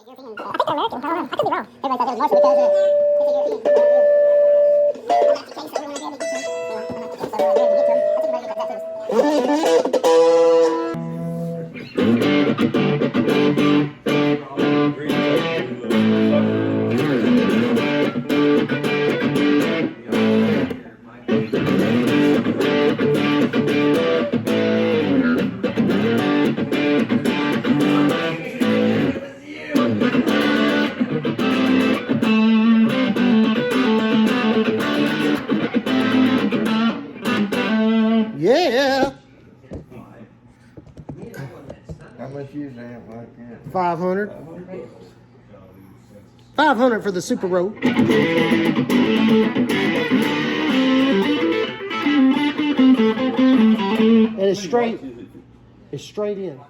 European. I think they're American. I don't know. I could be wrong. Everybody thought it was Martian because it's a European. I'm not the case, so everyone had to get to them. I'm not the case, so everyone had to get to them. I think everybody got that too. Yeah. How much is that like that? 500. 500 for the Super Road. And it's straight. It's straight in.